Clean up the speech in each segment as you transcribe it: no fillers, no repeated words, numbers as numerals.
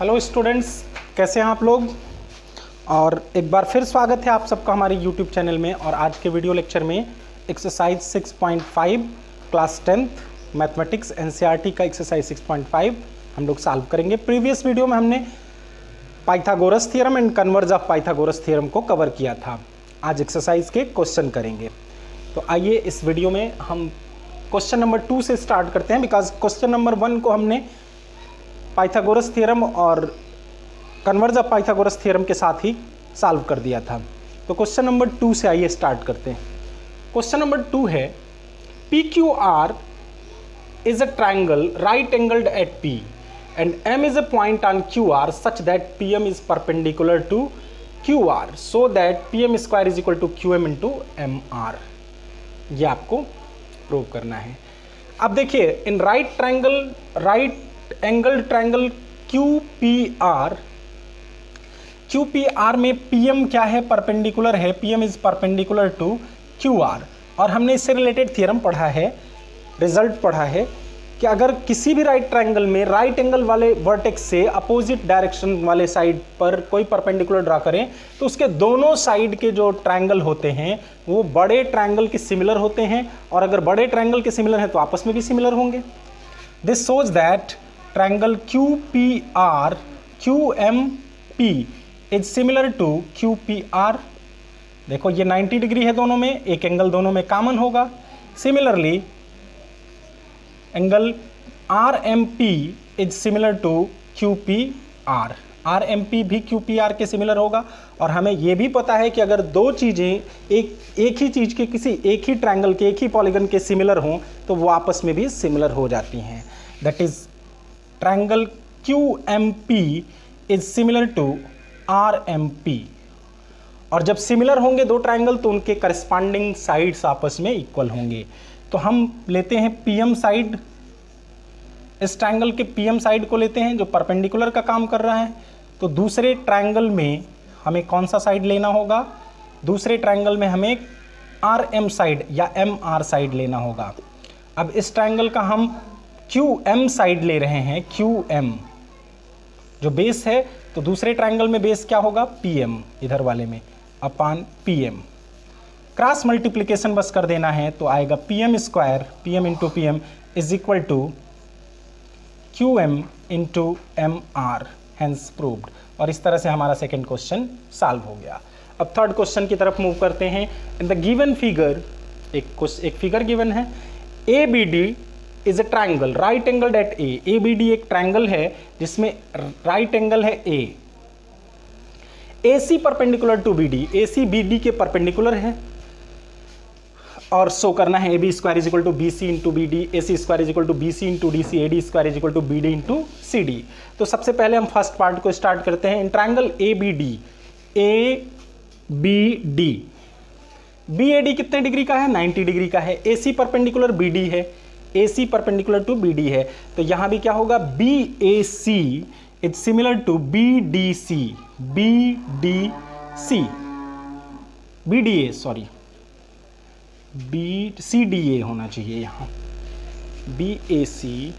Hello students, कैसे हैं आप लोग। और एक बार फिर स्वागत है आप सबका हमारे यूट्यूब चैनल में। और आज के वीडियो लेक्चर में exercise 6.5 class 10th mathematics NCERT का एक्सरसाइज 6.5 हम लोग सॉल्व करेंगे। प्रीवियस वीडियो में हमने Pythagoras theorem and converge of Pythagoras theorem को कवर किया था। आज एक्सरसाइज के क्वेश्चन करेंगे। तो आइए इस वीडियो में हम क्वेश्चन नंबर 2 से स्टार्ट करते हैं, बिकॉज क्वेश्चन नंबर 1 को हमने पाइथागोरस थ्योरम और कन्वर्ज ऑफ पाइथागोरस थ्योरम के साथ ही सॉल्व कर दिया था। तो क्वेश्चन नंबर 2 से आइए स्टार्ट करते हैं। क्वेश्चन नंबर 2 है PQR is a triangle right angled at P and M is a point on QR such that PM is perpendicular to QR so that PM square is equal to QM into MR। ये आपको prove करना है। अब देखिए, in right angle triangle QPR में PM क्या है, perpendicular है। PM is perpendicular to QR। और हमने इससे रिलेटेड थ्योरम पढ़ा है, रिजल्ट पढ़ा है कि अगर किसी भी राइट ट्रायंगल में राइट एंगल वाले वर्टेक्स से अपोजिट डायरेक्शन वाले साइड पर कोई परपेंडिकुलर ड्रा करें तो उसके दोनों साइड के जो ट्रायंगल होते हैं वो बड़े ट्रायंगल के सिमिलर होते हैं। और अगर बड़े ट्रायंगल के सिमिलर हैं तो आपस में भी सिमिलर होंगे। This shows that triangle QPR QMP is similar to QPR। देखो ये 90 डिग्री है दोनों में, एक एंगल दोनों में कॉमन होगा। Similarly angle RMP is similar to QPR। RMP भी QPR के सिमिलर होगा। और हमें यह भी पता है कि अगर दो चीज़ें एक ही चीज़ के किसी एक ही ट्रायंगल के एक ही पॉलीगन के सिमिलर हों तो वो आपस में भी सिमिलर हो जाती हैं। That is triangle QMP is similar to RMP। और जब सिमिलर होंगे दो ट्रायंगल तो उनके करस्पॉन्डिंग साइड्स आपस में इक्वल होंगे। तो हम लेते हैं PM साइड, इस ट्रायंगल के PM साइड को लेते हैं जो परपेंडिकुलर का काम कर रहा है। तो दूसरे ट्रायंगल में हमें कौन सा साइड लेना होगा, दूसरे ट्रायंगल में हमें RM साइड या MR साइड लेना होगा। अब इस ट्रायंगल का हम QM साइड ले रहे हैं, QM जो बेस है, तो दूसरे ट्रायंगल में बेस क्या होगा, PM, इधर वाले में अपान PM। क्रॉस मल्टीप्लिकेशन बस कर देना है तो आएगा PM square, PM into PM is equal to QM into MR, hence proved. और इस तरह से हमारा सेकेंड क्वेश्चन सॉल्व हो गया। अब थर्ड क्वेश्चन की तरफ मूव करते हैं। इन द गिवन फिगर, एक फिगर गिवन है, ABD is a triangle right angle at A। ABD एक ट्रायंगल है जिसमें राइट एंगल है A। AC perpendicular to BD, AC BD के परपेंडिकुलर है। और शो करना है AB square is equal to BC into BD, AC square is equal to BC into DC, AD square is equal to BD into CD। तो सबसे पहले हम first part को स्टार्ट करते हैं। इन ट्रायंगल ABD BAD कितने degree का है, 90 डिग्री का है। AC परपेंडिकुलर BD है, AC परपेंडिकुलर टू BD है। तो यहां भी क्या होगा, BAC is similar to BDC, CDA होना चाहिए यहाँ, BAC।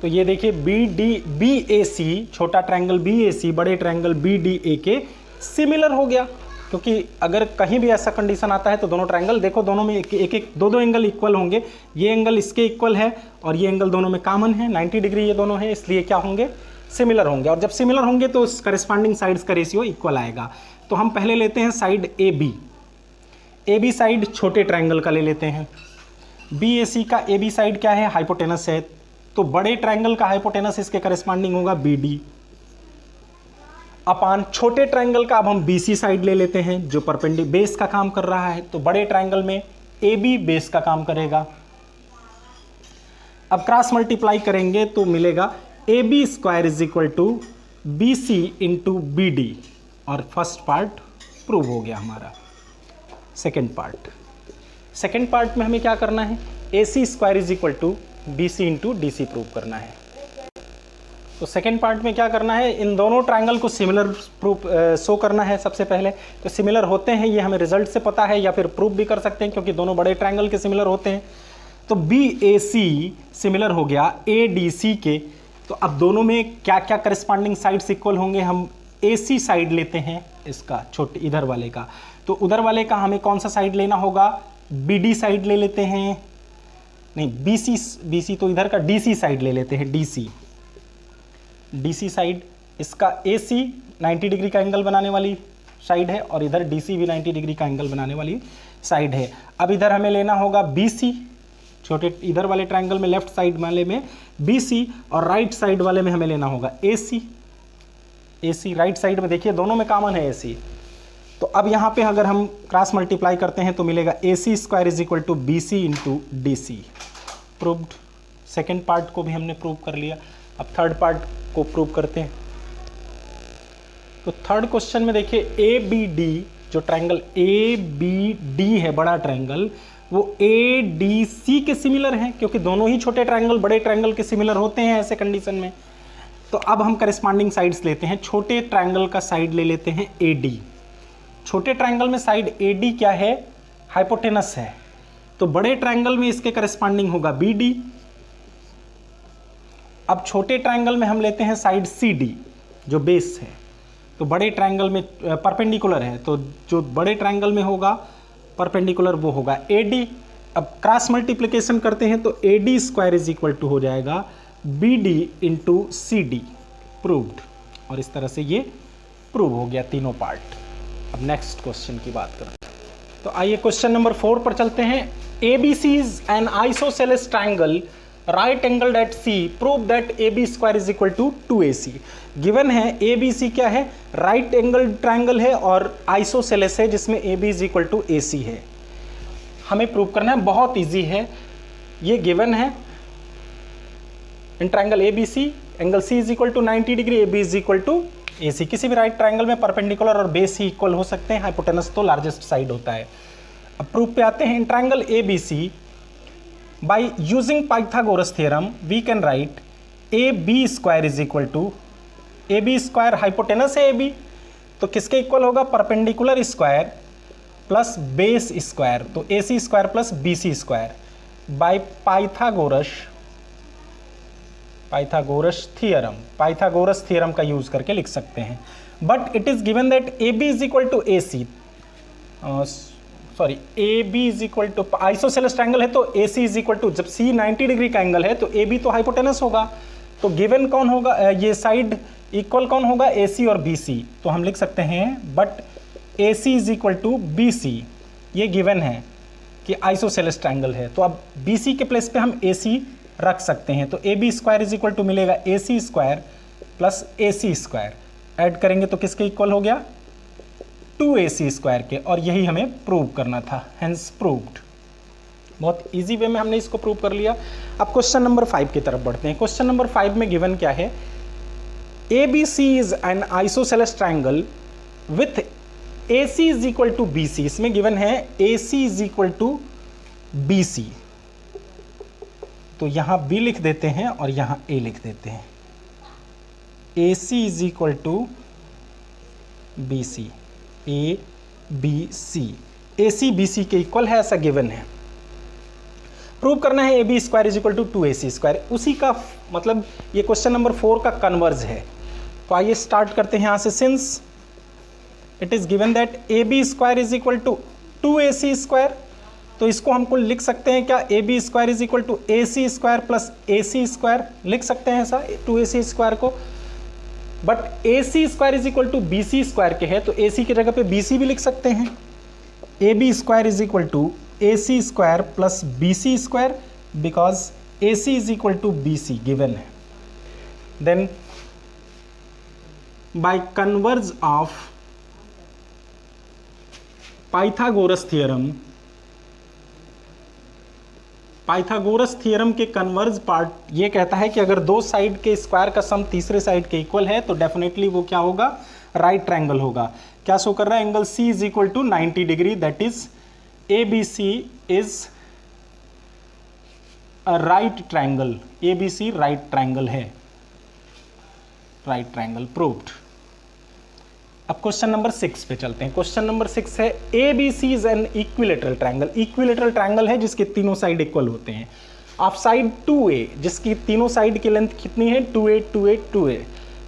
तो ये देखिए BAC, छोटा ट्रायंगल BAC बड़े ट्रायंगल BDA के सिमिलर हो गया। क्योंकि अगर कहीं भी ऐसा कंडीशन आता है तो दोनों ट्रायंगल, देखो दोनों में एक दो एंगल इक्वल होंगे। ये एंगल इसके इक्वल है और ये एंगल दोनों में कॉमन है, 90 डिग्री ये दोनों है, इसलिए क्या होंगे, सिमिलर होंगे। और जब सिमिलर होंगे तो उस करस्पॉन्डिंग साइड्स का रेशियो इक्वल आएगा। तो हम पहले लेते हैं साइड AB साइड छोटे ट्रायंगल का ले लेते हैं। BAC का AB साइड क्या है, हाइपोटेनस है। तो बड़े ट्रायंगल का हाइपोटेनस इसके करस्पॉन्डिंग होगा BD अपान छोटे ट्रायंगल का। अब हम BC साइड ले लेते हैं जो परपेंडिकुलर बेस का काम कर रहा है। तो बड़े ट्रायंगल में AB बेस का काम करेगा। अब क्रॉस मल्टीप्लाई करेंगे तो मिलेगा AB square is equal to BC into BD। और फर्स्ट पार्ट प्रूव हो गया हमारा। सेकेंड पार्ट में हमें क्या करना है, AC square is equal to BC into DC prove करना है। तो सेकेंड पार्ट में क्या करना है, इन दोनों ट्रायंगल को सिमिलर प्रूफ शो करना है सबसे पहले। तो सिमिलर होते हैं ये हमें रिजल्ट से पता है, या फिर प्रूफ भी कर सकते हैं क्योंकि दोनों बड़े ट्रायंगल के सिमिलर होते हैं। तो BAC सिमिलर हो गया ADC के, तो अब दोनों में क्या क्या करस्पॉन्डिंग साइड्स इक्वल होंगे, हम AC साइड लेते हैं इसका, छोटे इधर वाले का, तो उधर वाले का हमें कौन सा साइड लेना होगा, BD साइड ले लेते हैं, नहीं BC तो इधर का DC साइड ले लेते हैं, DC साइड इसका AC 90 डिग्री का एंगल बनाने वाली साइड है और इधर DC भी 90 डिग्री का एंगल बनाने वाली साइड है। अब इधर हमें लेना होगा BC, छोटे इधर वाले ट्रायंगल में लेफ्ट साइड वाले में BC और राइट साइड वाले में हमें लेना होगा AC राइट साइड में देखिए दोनों में कॉमन है AC। तो अब यहाँ पे अगर हम क्रॉस मल्टीप्लाई करते हैं तो मिलेगा AC square is equal to BC into DC। Proved, second part को भी हमने प्रूव कर लिया, अब थर्ड पार्ट को प्रूव करते हैं। तो थर्ड क्वेश्चन में देखिए ABD, जो ट्रायंगल ABD है बड़ा ट्रायंगल, वो ADC के सिमिलर है, क्योंकि दोनों ही छोटे ट्रायंगल बड़े ट्रायंगल के सिमिलर होते हैं ऐसे कंडीशन में। तो अब हम करस्पॉन्डिंग साइड्स लेते हैं, छोटे ट्रायंगल का साइड ले लेते हैं AD। छोटे ट्रायंगल में साइड AD क्या है, हाइपोटेनस है, तो बड़े ट्रायंगल में इसके करस्पॉन्डिंग होगा BD। अब छोटे ट्रायंगल में हम लेते हैं साइड CD जो बेस है, तो बड़े ट्रायंगल में परपेंडिकुलर है, तो जो बड़े ट्रायंगल में होगा परपेंडिकुलर वो होगा AD। अब क्रॉस मल्टीप्लिकेशन करते हैं तो AD square is equal to हो जाएगा BD इंटू CD। प्रूव्ड, और इस तरह से ये प्रूव हो गया तीनों पार्ट। अब नेक्स्ट क्वेश्चन की बात करें तो आइए क्वेश्चन नंबर 4 पर चलते हैं। ABC is an isosceles triangle right angled at C, prove that AB square is equal to 2AC। Given है ABC क्या है, राइट एंगल ट्रायंगल है और आइसोसेलेस है जिसमें AB is equal to AC है। हमें प्रूव करना है, बहुत इजी है, ये गिवन है in triangle ABC angle C is equal to 90 degree, AB is equal to AC। किसी भी राइट ट्रायंगल में परपेंडिकुलर और बेस ही इक्वल हो सकते हैं, हाइपोटेनस तो लार्जेस्ट साइड होता है। अब प्रूफ पे आते हैं। In triangle ABC by using Pythagoras theorem we can write AB square is equal to, AB square hypotenuse है AB, तो किसके इक्वल होगा, perpendicular square plus base square, तो AC square plus BC square by Pythagoras theorem का use करके लिख सकते हैं। But it is given that AB is equal to AC, AB is equal to, isosceles triangle है तो AC is equal to, जब C 90 degree का angle है तो AB तो हाइपोटेनस होगा, तो गिवन कौन होगा, ये साइड इक्वल कौन होगा, AC और BC। तो हम लिख सकते हैं but AC is equal to BC, ये गिवन है कि आइसोसेलेस ट्रायंगल है, तो अब BC के प्लेस पे हम AC रख सकते हैं। तो AB square is equal to मिलेगा AC square plus AC square, add करेंगे तो किसके इक्वल हो गया, 2AC स्क्वायर के, और यही हमें प्रूव करना था, हेंस प्रूव्ड। बहुत इजी वे में हमने इसको प्रूव कर लिया। अब क्वेश्चन नंबर 5 की तरफ बढ़ते हैं। क्वेश्चन नंबर 5 में गिवन क्या है, ABC is an isosceles triangle with AC is equal to BC। इसमें गिवन है AC is equal to BC, तो यहां B लिख देते हैं और यहां A लिख देते हैं। AC is equal to BC, ABC, AC BC के इक्वल है ऐसा गिवन है। प्रूव करना है AB square is equal to 2AC square, उसी का मतलब ये क्वेश्चन नंबर 4 का कन्वर्ज है। तो आइए स्टार्ट करते हैं यहां से। Since it is given that AB square is equal to 2AC square, तो इसको हमको लिख सकते हैं क्या, AB square is equal to AC square plus AC square, लिख सकते हैं ऐसा 2AC स्क्वायर को। But AC square is equal to BC square के है, तो AC की जगह पे BC भी लिख सकते हैं। AB square is equal to AC square plus BC square, because AC is equal to BC given है। Then by converse of Pythagoras theorem, Pythagoras theorem के कन्वर्ज पार्ट ये कहता है कि अगर दो साइड के स्क्वायर का सम तीसरे साइड के इक्वल है तो डेफिनेटली वो क्या होगा, राइट ट्रायंगल होगा। क्या शो कर रहा है, angle C is equal to 90 degree, that is ABC is a right triangle, ABC right triangle है, राइट ट्रायंगल प्रूव्ड। अब क्वेश्चन नंबर 6 पे चलते हैं। क्वेश्चन नंबर 6 है ABC is an equilateral triangle, equilateral triangle है जिसके तीनों साइड इक्वल होते हैं। ऑफ साइड 2a, जिसकी तीनों साइड की लेंथ कितनी है 2a 2a 2a।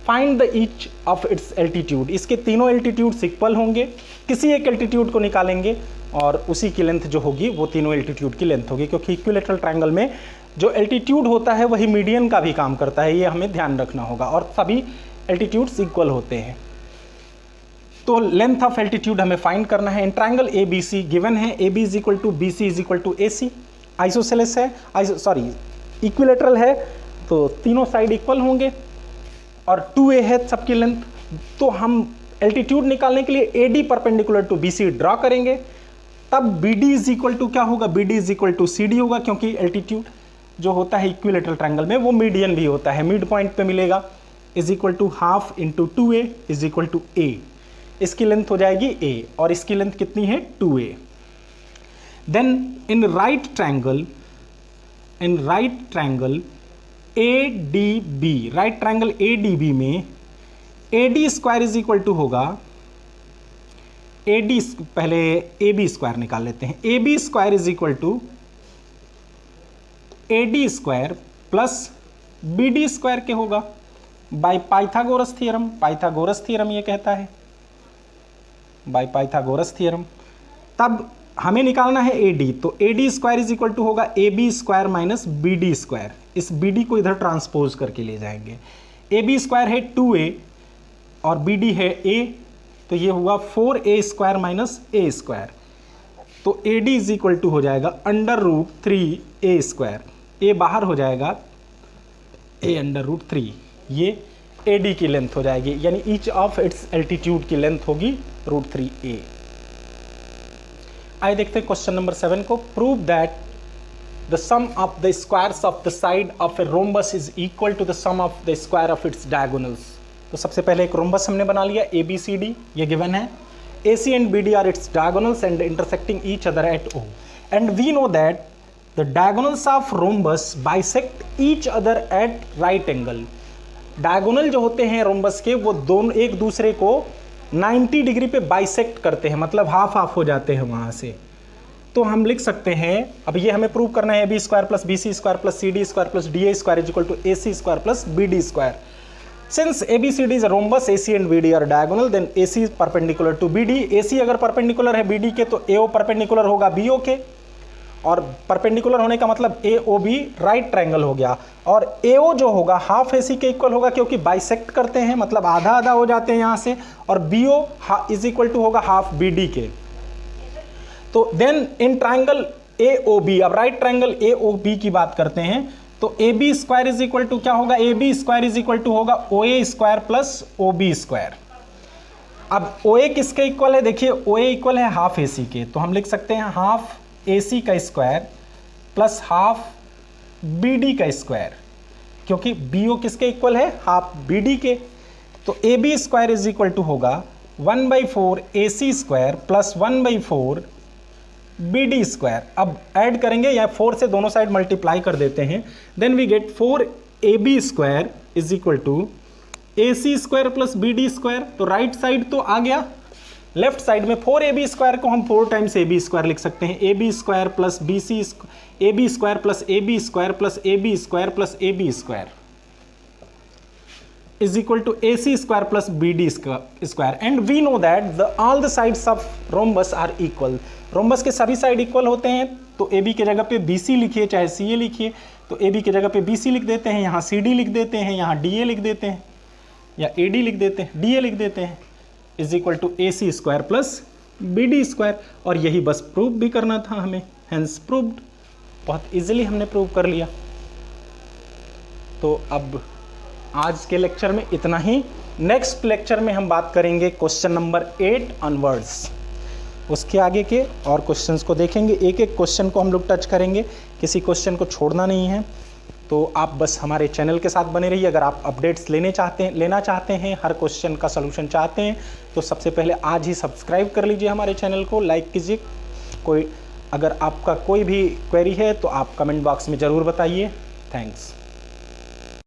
Find the each of its altitude, इसके तीनों एल्टीट्यूड्स इक्वल होंगे, किसी एक एल्टीट्यूड को निकालेंगे और उसी की लेंथ जो होगी वो तीनों एल्टीट्यूड की लेंथ होगी, क्योंकि इक्विलेटरल ट्रायंगल में जो एल्टीट्यूड होता है वही मीडियन का भी काम करता है, ये हमें ध्यान रखना होगा, और सभी एल्टीट्यूड्स इक्वल होते हैं। तो लेंथ ऑफ एल्टीट्यूड हमें फाइंड करना है। In triangle A B C given है, A B is equal to B C is equal to A C, isosceles है, इक्विलेटरल है, तो तीनों साइड इक्वल होंगे और 2a है सबकी लेंथ। तो हम एल्टीट्यूड निकालने के लिए AD perpendicular to BC draw करेंगे, तब BD इज इक्वल टू क्या होगा, BD is equal to CD होगा, क्योंकि एल्टीट्यूड जो होता है इक्विलेटरल ट्रायंगल में वो मीडियन भी होता है, मिड पॉइंट पे मिलेगा, is equal to half into 2a is equal to a। इसकी लेंथ हो जाएगी a और इसकी लेंथ कितनी है 2a। Then in right triangle ADB, right triangle ADB में AD square is equal to होगा AD, पहले AB स्क्वायर निकाल लेते हैं, AB square is equal to AD square plus BD square के होगा by Pythagoras theorem. Pythagoras theorem ये कहता है, बाय पाइथागोरस थ्योरम। तब हमें निकालना है AD, तो AD square is equal to होगा AB square minus BD square, इस BD को इधर ट्रांसपोज करके ले जाएंगे। AB स्क्वायर है 2a और BD है a, तो ये हुआ 4a square minus a square, तो AD इज इक्वल टू हो जाएगा under root 3a square, a बाहर हो जाएगा a अंडर रूट 3, ये AD की लेंथ हो जाएगी, यानी ईच ऑफ इट्स एल्टीट्यूड की लेंथ होगी रूट 3a। आइए देखते हैं क्वेश्चन नंबर 7 को। Prove that the sum of the squares of the side of a rhombus is equal to the sum of the square of its diagonals. तो सबसे पहले एक रोम्बस हमने बना लिया, ABCD ये गिवन है, AC and BD are its diagonals and intersecting each other at O, and we know that the diagonals of rhombus bisect each other at right angle. Diagonal जो होते हैं रोम्बस के वो दोनों एक दूसरे को 90 डिग्री पे बाइसेक्ट करते हैं, मतलब हाफ हाफ हो जाते हैं वहाँ से। तो हम लिख सकते हैं, अब ये हमें प्रूव करना है, AB square plus BC square plus CD square plus DA square is equal to AC square plus BD square. Since ABCD is rhombus, AC and BD are diagonal, then AC perpendicular to BD। AC अगर perpendicular है BD के तो AO perpendicular होगा BO के, और perpendicular होने का मतलब AOB राइट ट्रायंगल हो गया, और AO जो होगा हाफ AC के इक्वल होगा, क्योंकि बाइसेक्ट करते हैं, मतलब आधा आधा हो जाते हैं यहाँ से, और BO इज इक्वल टू होगा हाफ BD के। तो देन इन ट्रायंगल AOB, अब राइट ट्रायंगल AOB की बात करते हैं, तो AB square is equal to क्या होगा, AB square is equal to होगा OA square plus OB square. अब OA किसके इक्वल है, देखिए OA इक्वल है हाफ AC के, तो हम लिख सकते हैं हाफ AC का स्क्वायर प्लस हाफ BD का स्क्वायर, क्योंकि BO किसके इक्वल है, हाफ BD के। तो AB square is equal to होगा 1/4 AC square plus 1/4 BD square. अब ऐड करेंगे या 4 से दोनों साइड मल्टीप्लाई कर देते हैं, then we get 4AB square is equal to AC square plus BD square. तो राइट साइड तो आ गया, लेफ्ट साइड में 4AB स्क्वायर को हम 4 टाइम्स AB स्क्वायर लिख सकते हैं, AB square plus BC AB square plus AB square plus AB square plus AB square is equal to AC square plus BD square, and we know that all the sides of rhombus are equal. Rhombus के सभी side equal होते हैं, तो AB की जगह पे BC लिखिए चाहे CA लिखिए, तो AB की जगह पे BC लिख देते हैं, यहाँ CD लिख देते हैं, यहाँ DA लिख देते हैं, या AD लिख देते हैं, DA लिख देते हैं, is equal to AC square plus BD square. और यही बस प्रूव भी करना था हमें, हेंस प्रूव्ड, बहुत इजीली हमने प्रूव कर लिया। तो अब आज के लेक्चर में इतना ही, नेक्स्ट लेक्चर में हम बात करेंगे क्वेश्चन नंबर 8 ऑनवर्ड्स, उसके आगे के और क्वेश्चंस को देखेंगे, एक एक क्वेश्चन को हम लोग टच करेंगे, किसी क्वेश्चन को छोड़ना नहीं है। तो आप बस हमारे चैनल के साथ बने रहिए। अगर आप अपडेट्स लेना चाहते हैं, हर क्वेश्चन का सलूशन चाहते हैं, तो सबसे पहले आज ही सब्सक्राइब कर लीजिए हमारे चैनल को, लाइक कीजिए। अगर आपका कोई भी क्वेरी है तो आप कमेंट बॉक्स में ज़रूर बताइए। थैंक्स।